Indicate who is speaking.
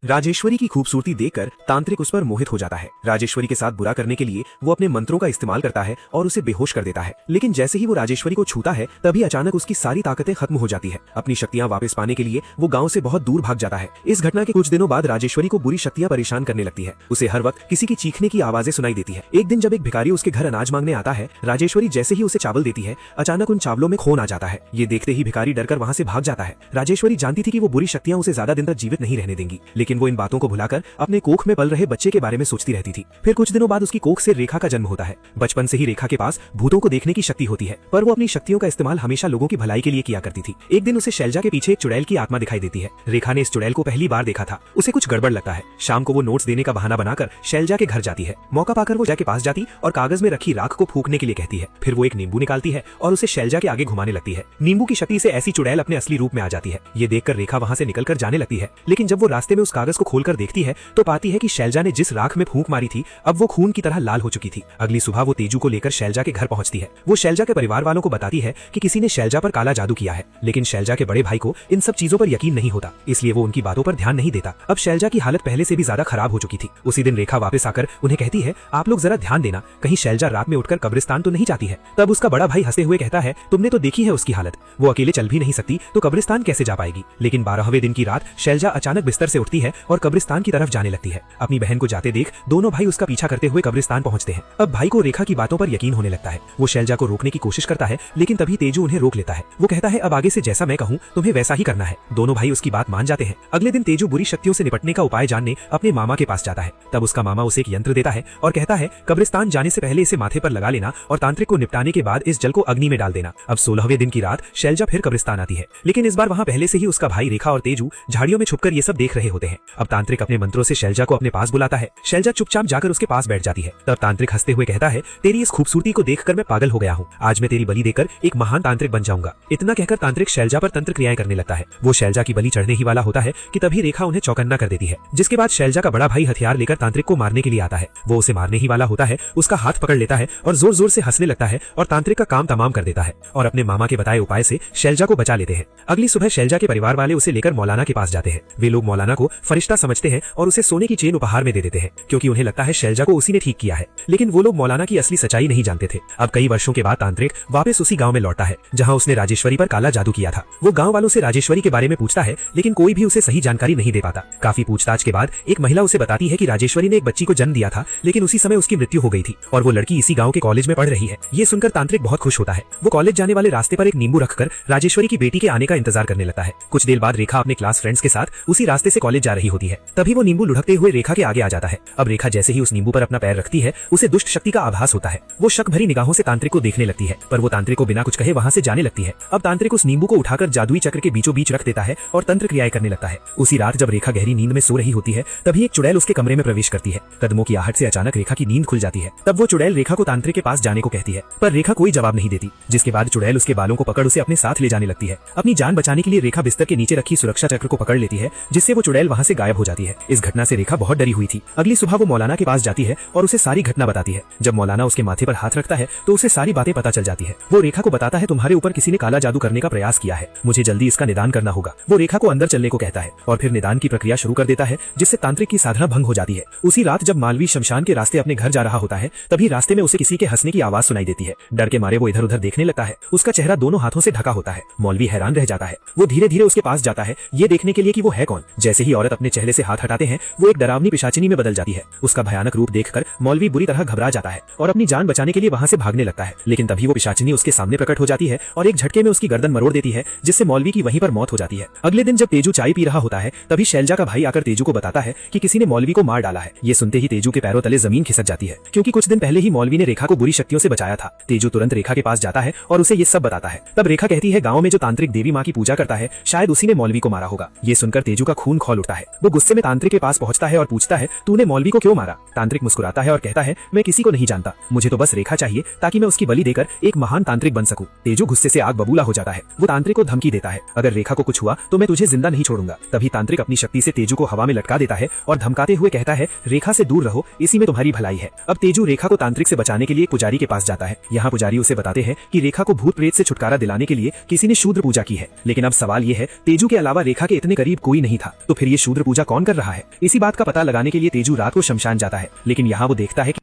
Speaker 1: राजेश्वरी की खूबसूरती देखकर तांत्रिक उस पर मोहित हो जाता है। राजेश्वरी के साथ बुरा करने के लिए वो अपने मंत्रों का इस्तेमाल करता है और उसे बेहोश कर देता है। लेकिन जैसे ही वो राजेश्वरी को छूता है तभी अचानक उसकी सारी ताकतें खत्म हो जाती है। अपनी शक्तियां वापस पाने के लिए वो गांव से बहुत दूर भाग जाता है। इस घटना के कुछ दिनों बाद राजेश्वरी को बुरी शक्तियां परेशान करने लगती है। उसे हर वक्त किसी की चीखने की आवाजें सुनाई देती है। एक दिन जब एक भिखारी उसके घर अनाज मांगने आता है, राजेश्वरी जैसे ही उसे चावल देती है, अचानक उन चावलों में खून आ जाता है। ये देखते ही भिखारी डरकर वहां से भाग जाता है। राजेश्वरी जानती थी कि वो बुरी शक्तियां उसे ज्यादा दिन तक जीवित नहीं रहने देंगी, लेकिन वो इन बातों को भुलाकर अपने कोख में पल रहे बच्चे के बारे में सोचती रहती थी। फिर कुछ दिनों बाद उसकी कोख से रेखा का जन्म होता है। बचपन से ही रेखा के पास भूतों को देखने की शक्ति होती है, पर वो अपनी शक्तियों का इस्तेमाल हमेशा लोगों की भलाई के लिए किया करती थी। एक दिन उसे शैलजा के पीछे एक चुड़ैल की आत्मा दिखाई देती है। रेखा ने इस चुड़ैल को पहली बार देखा था। उसे कुछ गड़बड़ लगता है। शाम को वो नोट्स देने का बहाना बनाकर शैलजा के घर जाती है। मौका पाकर वो शैलजा के पास जाती और कागज में रखी राख को फूंकने के लिए कहती है। फिर वो एक नींबू निकालती है और उसे शैलजा के आगे घुमाने लगती है। नींबू की शक्ति से ऐसी चुड़ैल अपने असली रूप में आ जाती है। ये देखकर रेखा वहां से निकलकर जाने लगती है, लेकिन जब वो रास्ते में उस कागज को खोलकर देखती है तो पाती है कि शैलजा ने जिस राख में फूंक मारी थी अब वो खून की तरह लाल हो चुकी थी। अगली सुबह वो तेजू को लेकर शैलजा के घर पहुंचती है। वो शैलजा के परिवार वालों को बताती है कि किसी ने शैलजा पर काला जादू किया है, लेकिन शैलजा के बड़े भाई को इन सब चीजों पर यकीन नहीं होता, इसलिए वो उनकी बातों पर ध्यान नहीं देता। अब शैलजा की हालत पहले से भी ज्यादा खराब हो चुकी थी। उसी दिन रेखा वापस आकर उन्हें कहती है, आप लोग जरा ध्यान देना, कहीं शैलजा रात में उठकर कब्रिस्तान तो नहीं जाती है। तब उसका बड़ा भाई हंसते हुए कहता है, तुमने तो देखी है उसकी हालत, वो अकेले चल भी नहीं सकती तो कब्रिस्तान कैसे जा पाएगी। लेकिन 12वें दिन की रात शैलजा अचानक बिस्तर से उठती है और कब्रिस्तान की तरफ जाने लगती है। अपनी बहन को जाते देख दोनों भाई उसका पीछा करते हुए कब्रिस्तान पहुंचते हैं। अब भाई को रेखा की बातों पर यकीन होने लगता है। वो शैलजा को रोकने की कोशिश करता है, लेकिन तभी तेजू उन्हें रोक लेता है। वो कहता है, अब आगे से जैसा मैं कहूँ तुम्हें वैसा ही करना है। दोनों भाई उसकी बात मान जाते हैं। अगले दिन तेजू बुरी शक्तियों से निपटने का उपाय जानने अपने मामा के पास जाता है। तब उसका मामा उसे एक यंत्र देता है और कहता है, कब्रिस्तान जाने से पहले इसे माथे पर लगा लेना और तांत्रिक को निपटाने के बाद इस जल को अग्नि में डाल देना। अब 16वें दिन की रात शैलजा फिर कब्रिस्तान आती है, लेकिन इस बार वहाँ पहले से ही उसका भाई रेखा और तेजू झाड़ियों में छुपकर ये सब देख रहे होते हैं। अब तांत्रिक अपने मंत्रों से शैलजा को अपने पास बुलाता है। शैलजा चुपचाप जाकर उसके पास बैठ जाती है। तब तांत्रिक हंसते हुए कहता है, तेरी इस खूबसूरती को देखकर मैं पागल हो गया हूँ, आज मैं तेरी बलि देकर एक महान तांत्रिक बन जाऊंगा। इतना कहकर तांत्रिक शैलजा पर तंत्र क्रियाएं करने लगता है। वो शैलजा की बलि चढ़ने ही वाला होता है कि तभी रेखा उन्हें चौकन्ना कर देती है। जिसके बाद शैलजा का बड़ा भाई हथियार लेकर तांत्रिक को मारने के लिए आता है। वो उसे मारने ही वाला होता है, उसका हाथ पकड़ लेता है और जोर जोर से हंसने लगता है और तांत्रिक का काम तमाम कर देता है और अपने मामा के बताए उपाय से शैलजा को बचा लेते हैं। अगली सुबह शैलजा के परिवार वाले उसे लेकर मौलाना के पास जाते हैं। वे लोग मौलाना को फरिश्ता समझते हैं और उसे सोने की चेन उपहार में दे देते हैं, क्योंकि उन्हें लगता है शैलजा को उसी ने ठीक किया है। लेकिन वो लोग मौलाना की असली सच्चाई नहीं जानते थे। अब कई वर्षों के बाद तांत्रिक वापस उसी गांव में लौटता है जहां उसने राजेश्वरी पर काला जादू किया था। वो गांव वालों से राजेश्वरी के बारे में पूछता है, लेकिन कोई भी उसे सही जानकारी नहीं दे पाता। काफी पूछताछ के बाद एक महिला उसे बताती है कि राजेश्वरी ने एक बच्ची को जन्म दिया था, लेकिन उसी समय उसकी मृत्यु हो गई थी और वो लड़की इसी गांव के कॉलेज में पढ़ रही है। ये सुनकर तांत्रिक बहुत खुश होता है। वो कॉलेज जाने वाले रास्ते पर एक नींबू रखकर राजेश्वरी की बेटी के आने का इंतजार करने लगता है। कुछ देर बाद रेखा अपने क्लास फ्रेंड्स के साथ उसी रास्ते से कॉलेज जा रही होती है। तभी वो नींबू लुढ़कते हुए रेखा के आगे आ जाता है। अब रेखा जैसे ही उस नींबू पर अपना पैर रखती है, उसे दुष्ट शक्ति का आभास होता है। वो शक भरी निगाहों से तांत्रिक को देखने लगती है, पर वो तांत्रिक को बिना कुछ कहे वहां से जाने लगती है। अब तांत्रिक उस नींबू को उठाकर जादुई चक्र के बीचों बीच रख देता है और तंत्र क्रियाएं करने लगता है। उसी रात जब रेखा गहरी नींद में सो रही होती है, तभी एक चुड़ैल उसके कमरे में प्रवेश करती है। कदमों की आहट से अचानक रेखा की नींद खुल जाती है। तब वो चुड़ैल रेखा को तांत्रिक के पास जाने को कहती है, पर रेखा कोई जवाब नहीं देती। जिसके बाद चुड़ैल उसके बालों को पकड़ उसे अपने साथ ले जाने लगती है। अपनी जान बचाने के लिए रेखा बिस्तर के नीचे रखी सुरक्षा चक्र को पकड़ लेती है, जिससे वो चुड़ैल वहां से गायब हो जाती है। इस घटना से रेखा बहुत डरी हुई थी। अगली सुबह वो मौलाना के पास जाती है और उसे सारी घटना बताती है। जब मौलाना उसके माथे पर हाथ रखता है तो उसे सारी बातें पता चल जाती है। वो रेखा को बताता है, तुम्हारे ऊपर किसी ने काला जादू करने का प्रयास किया है, मुझे जल्दी इसका निदान करना होगा। वो रेखा को अंदर चलने को कहता है और फिर निदान की प्रक्रिया शुरू कर देता है, जिससे तांत्रिक की साधना भंग हो जाती है। उसी रात जब मालवी शमशान के रास्ते अपने घर जा रहा होता है, तभी रास्ते में उसे किसी के हंसने की आवाज सुनाई देती है। डर के मारे वो इधर उधर देखने लगता है। उसका चेहरा दोनों हाथों से ढका होता है। मौलवी हैरान रह जाता है। वो धीरे धीरे उसके पास जाता है, ये देखने के लिए कि वो है कौन। जैसे ही औरत अपने चेहरे से हाथ हटाते हैं, वो एक डरावनी पिशाचिनी में बदल जाती है। उसका भयानक रूप देखकर मौलवी बुरी तरह घबरा जाता है और अपनी जान बचाने के लिए वहां से भागने लगता है। लेकिन तभी वो पिशाचिनी उसके सामने प्रकट हो जाती है और एक झटके में उसकी गर्दन मरोड़ देती है, जिससे मौलवी की वहीं पर मौत हो जाती है। अगले दिन जब तेजू चाय पी रहा होता है, तभी शैलजा का भाई आकर तेजू को बताता है कि किसी ने मौलवी को मार डाला है। ये सुनते ही तेजू के पैरों तले जमीन खिसक जाती है, क्योंकि कुछ दिन पहले ही मौलवी ने रेखा को बुरी शक्तियों से बचाया था। तेजू तुरंत रेखा के पास जाता है और उसे ये सब बताता है। तब रेखा कहती है, गाँव में जो तांत्रिक देवी माँ की पूजा करता है, शायद उसी ने मौलवी को मारा होगा। ये सुनकर तेजू का खून खौल उठता है। वो गुस्से में तांत्रिक के पास पहुंचता है और पूछता है, तूने मौलवी को क्यों मारा। तांत्रिक मुस्कुराता है और कहता है, मैं किसी को नहीं जानता, मुझे तो बस रेखा चाहिए ताकि मैं उसकी बलि देकर एक महान तांत्रिक बन सकूं। तेजू गुस्से से आग बबूला हो जाता है। वो तांत्रिक को धमकी देता है, अगर रेखा को कुछ हुआ तो मैं तुझे जिंदा नहीं छोड़ूंगा। तभी तांत्रिक अपनी शक्ति से तेजू को हवा में लटका देता है और धमकाते हुए कहता है, रेखा से दूर रहो, इसी में तुम्हारी भलाई है। अब तेजू रेखा को तांत्रिक से बचाने के लिए पुजारी के पास जाता है। यहाँ पुजारी उसे बताते हैं कि रेखा को भूत प्रेत से छुटकारा दिलाने के लिए किसी ने शूद्र पूजा की है। लेकिन अब सवाल ये है, तेजू के अलावा रेखा के इतने करीब कोई नहीं था, तो फिर ये शूद्र पूजा कौन कर रहा है। इसी बात का पता लगाने के लिए तेजू रात को शमशान जाता है, लेकिन यहाँ वो देखता है कि